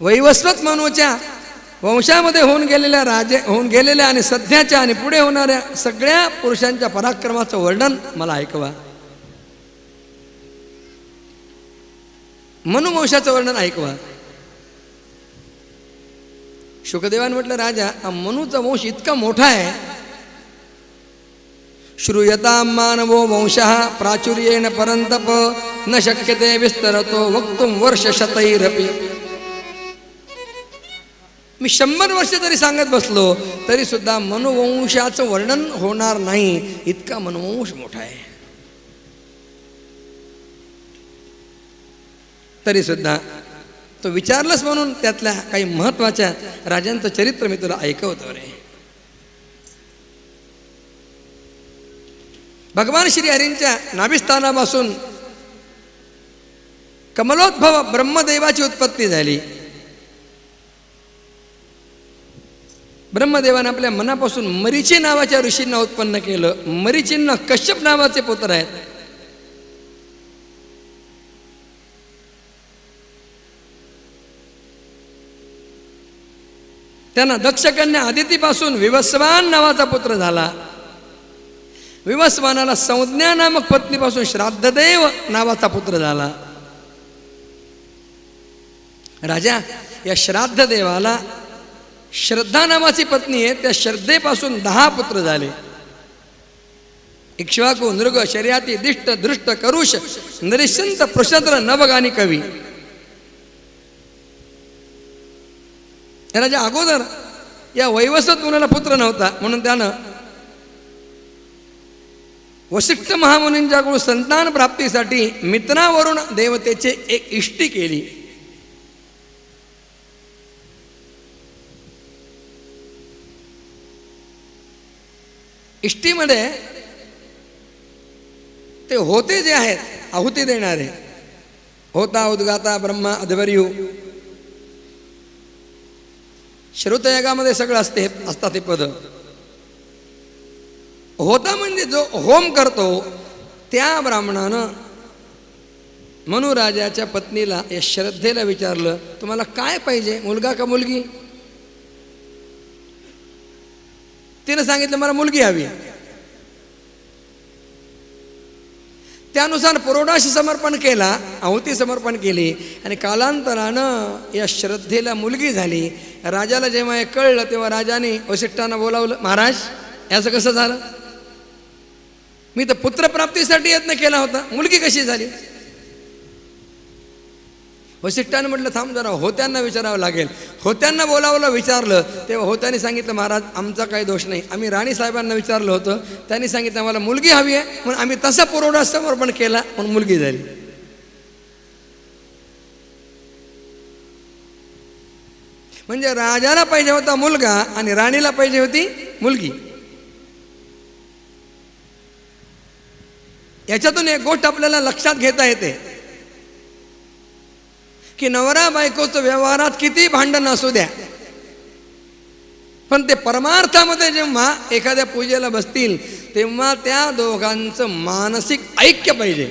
वैवस्वत मनुच्या वंशामध्ये होऊन गेलेल्या आणि सध्याच्या आणि पुढे होणाऱ्या सगळ्या पुरुषांच्या पराक्रमाचं वर्णन मला ऐकवा. मनुवंशाचं वर्णन ऐकवा. शुकदेवान म्हटलं, राजा मनुचा वंश इतका मोठा आहे. श्रूयतां मानवो वंशः प्राचुर्येण परन्तप न शक्यते विस्तरतो वक्तुं वर्षशतैरपि. मी 100 वर्ष जरी सांगत बसलो तरी सुद्धा मनुवंशाचं वर्णन होणार नाही, इतका मनुवंश मोठा आहे. तरी सुद्धा तो विचारलंस म्हणून त्यातल्या काही महत्वाच्या राजांचं चरित्र मी तुला ऐकवतो रे. भगवान श्रीहरींच्या नाभिस्थानापासून कमलोद्भव ब्रह्मदेवाची उत्पत्ती झाली. ब्रह्मदेवाने आपल्या मनापासून मरीची नावाच्या ऋषींना उत्पन्न केलं. मरीचींना कश्यप नावाचे पुत्र आहेत. त्यांना दक्षकन्या आदितीपासून विवस्वान नावाचा पुत्र झाला. विवस्वानाला संज्ञा नामक पत्नीपासून श्राद्धदेव नावाचा पुत्र झाला. राजा, या श्राद्धदेवाला श्रद्धा नावाची पत्नी आहे, त्या श्रद्धेपासून 10 पुत्र झाले. इक्ष्वाकु, नृग, शर्याती, दिष्ट, दृष्ट, करुष, नरिशंत, प्रशद्र, नवग आणि कवी. राजा अगोदर या वैवस्वत मुलाला पुत्र नव्हता, म्हणून त्यानं वसिष्ठ महामुनींच्याकडून संतान प्राप्तीसाठी मित्रावरून देवतेचे एक इष्टी केली. इष्टीमध्ये ते होते जे आहेत आहुती देणारे, होता, उद्गाता, ब्रह्मा, अध्वर्यू, श्रुतयागामध्ये सगळं असतात हे पद. होता म्हणजे जो होम करतो, त्या ब्राह्मणानं मनुराजाच्या पत्नीला या श्रद्धेला विचारलं, तुम्हाला काय पाहिजे, मुलगा का मुलगी? तिने सांगितलं, मला मुलगी हवी. त्यानुसार पुरोडाशी समर्पण केला, आहुती समर्पण केली आणि कालांतरानं या श्रद्धेला मुलगी झाली. राजाला जेव्हा हे कळलं तेव्हा राजाने वसिष्ठांना बोलावलं, महाराज याचं कसं झालं? मी तर पुत्रप्राप्तीसाठी यत्न केला होता, मुलगी कशी झाली? वसिष्ठांनी म्हटलं थांब जरा होत्यांना विचारावं लागेल. होत्यांना बोलावलं, विचारलं तेव्हा होत्यांनी सांगितलं महाराज आमचा काही दोष नाही, आम्ही राणीसाहेबांना विचारलं होतं, त्यांनी सांगितलं आम्हाला मुलगी हवी आहे म्हणून आम्ही तसा पुरोडा समर्पण केला म्हणून मुलगी झाली. म्हणजे राजाला पाहिजे होता मुलगा आणि राणीला पाहिजे होती मुलगी. याच्यातून एक गोष्ट आपल्याला लक्षात घेता येते की नवरा बायकोचं व्यवहारात किती भांडण असू द्या, पण ते परमार्थामध्ये जेव्हा एखाद्या पूजेला बसतील तेव्हा त्या दोघांचं मानसिक ऐक्य पाहिजे.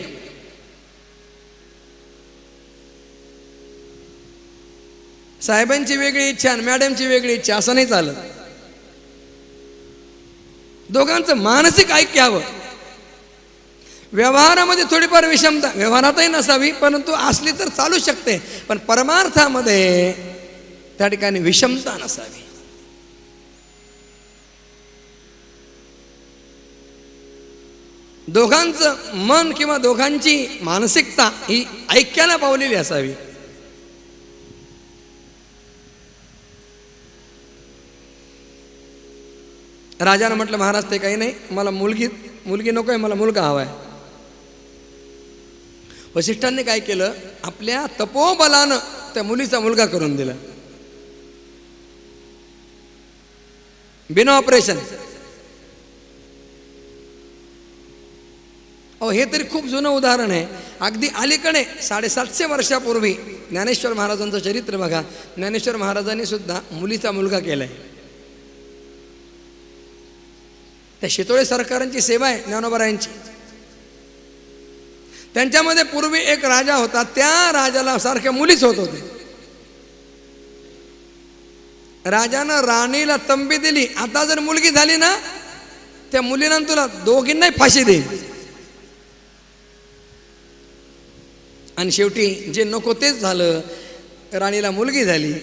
साहेबांची वेगळी इच्छा आणि मॅडमची वेगळी इच्छा असं नाही चालत. दोघांचं मानसिक ऐक्य हवं. व्यवहारामध्ये थोडीफार विषमता व्यवहारातही नसावी, परंतु असली तर चालू शकते, पण परमार्थामध्ये त्या ठिकाणी विषमता नसावी. दोघांचं मन किंवा दोघांची मानसिकता ही ऐक्याला पावलेली असावी. राजानं म्हटलं महाराज ते काही नाही, मला मुलगी नको आहे, मला मुलगा हवा आहे. वसिष्ठांनी काय केलं, आपल्या तपोबलानं त्या मुलीचा मुलगा करून दिला, बिना ऑपरेशन. हे तरी खूप जुनं उदाहरण आहे. अगदी अलीकडे 750 वर्षापूर्वी ज्ञानेश्वर महाराजांचं चरित्र बघा. ज्ञानेश्वर महाराजांनी सुद्धा मुलीचा मुलगा केलाय. त्या शितोळे सरकारांची सेवा आहे ज्ञानोबरायांची. त्यांच्यामध्ये पूर्वी एक राजा होता, त्या राजाला सारख्या मुलीच होत होते. राजानं राणीला तंबी दिली, आता जर मुलगी झाली ना त्या मुलींना तुला दोघींनाही फाशी देईल. आणि शेवटी जे नको तेच झालं, राणीला मुलगी झाली.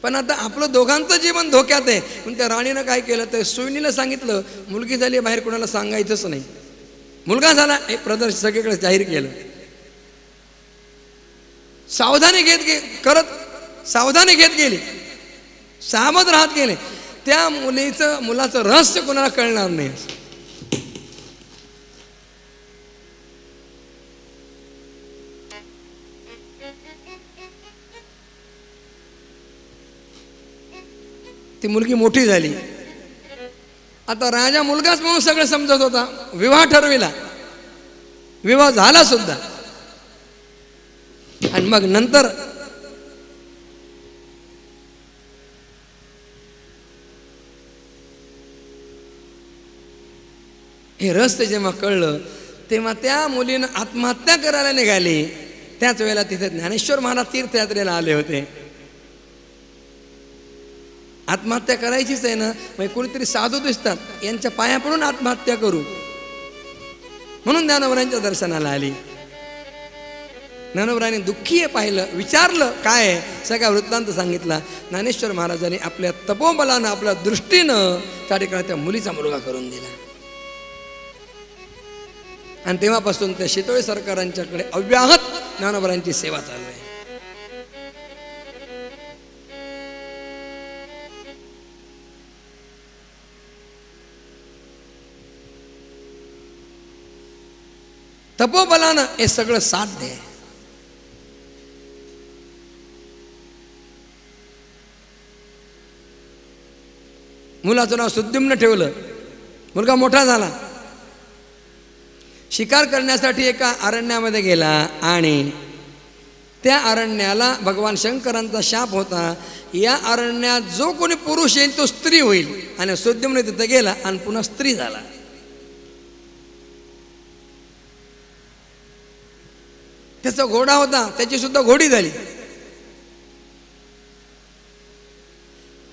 पण आता आपलं दोघांचं जीवन धोक्यात आहे. पण त्या राणीनं काय केलं, तर सुईणीला सांगितलं मुलगी झाली, बाहेर कोणाला सांगायचंच नाही. मुलगा झाला हे प्रदर्शन सगळीकडे जाहीर केलं. सावधानी घेत गेली, सावध राहत गेले. त्या मुलाचं रहस्य कोणाला कळणार नाही. ती मुलगी मोठी झाली. आता राजा मुलगाच म्हणून सगळं समजत होता. विवाह ठरविला, विवाह झाला सुद्धा. आणि मग नंतर हे रहस्य जेव्हा कळलं तेव्हा त्या मुलीनं आत्महत्या करायला निघाली. त्याच वेळेला तिथे ज्ञानेश्वर महाराज तीर्थयात्रेला आले होते. आत्महत्या करायचीच आहे ना, मग कोणीतरी साधू दिसतात, यांच्या पाया पडून आत्महत्या करू म्हणून ज्ञानोबरांच्या दर्शनाला आली. ज्ञानोबरांनी दुःखी पाहिलं, विचारलं काय आहे, सगळा वृत्तांत सांगितला. ज्ञानेश्वर महाराजांनी आपल्या तपोबलानं, आपल्या दृष्टीनं त्या ठिकाणी त्या मुलीचा मुलगा करून दिला. आणि तेव्हापासून त्या शितोळे सरकारांच्याकडे अव्याहत ज्ञानोबरांची सेवा चालू आहे. तपोबलानं हे सगळं साध्य आहे. मुलाचं नाव सुद्युम्न ठेवलं. मुलगा मोठा झाला, शिकार करण्यासाठी एका अरण्यामध्ये गेला आणि त्या अरण्याला भगवान शंकरांचा शाप होता, या अरण्यात जो कोणी पुरुष येईल तो स्त्री होईल. आणि सुद्युम्न तिथे गेला आणि पुन्हा स्त्री झाला. त्याचा घोडा होता, त्याची सुद्धा घोडी झाली.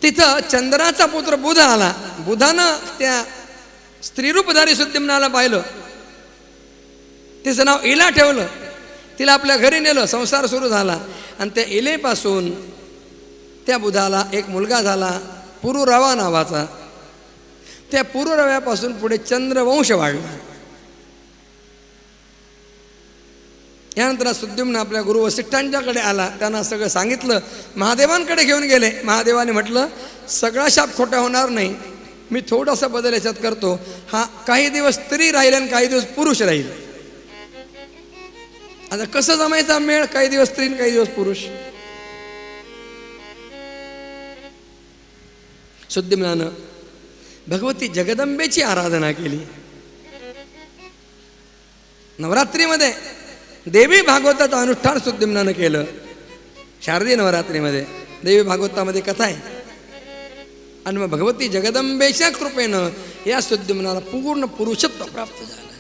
तिथं चंद्राचा पुत्र बुध आला. बुधानं त्या स्त्रीरूपधारी सुद्युम्नाला पाहिलं तिचं नाव इला ठेवलं. तिला आपल्या घरी नेलं, संसार सुरू झाला. आणि त्या इलेपासून त्या बुधाला एक मुलगा झाला पुरुरवा नावाचा. त्या पुरुरव्यापासून पुढे चंद्रवंश वाढला. यानंतर सुद्युम्न आपल्या गुरु वसिष्ठांच्याकडे आला. त्यांना सगळं सांगितलं. महादेवांकडे घेऊन गेले. महादेवाने म्हटलं सगळा शाप खोटा होणार नाही, मी थोडासा बदल याच्यात करतो. हा काही दिवस स्त्री राहील आणि काही दिवस पुरुष राहील. आता कसं जमायचा मेळ, काही दिवस स्त्री काही दिवस पुरुष. सुद्युम्नानं भगवती जगदंबेची आराधना केली. नवरात्रीमध्ये देवी भागवताचं अनुष्ठान सुद्युम्नानं केलं. शारदीय नवरात्रीमध्ये देवी भागवतामध्ये कथा आहे. आणि मग भगवती जगदंबेच्या कृपेनं या सुद्युम्नाला पूर्ण पुरुषत्व प्राप्त झालं.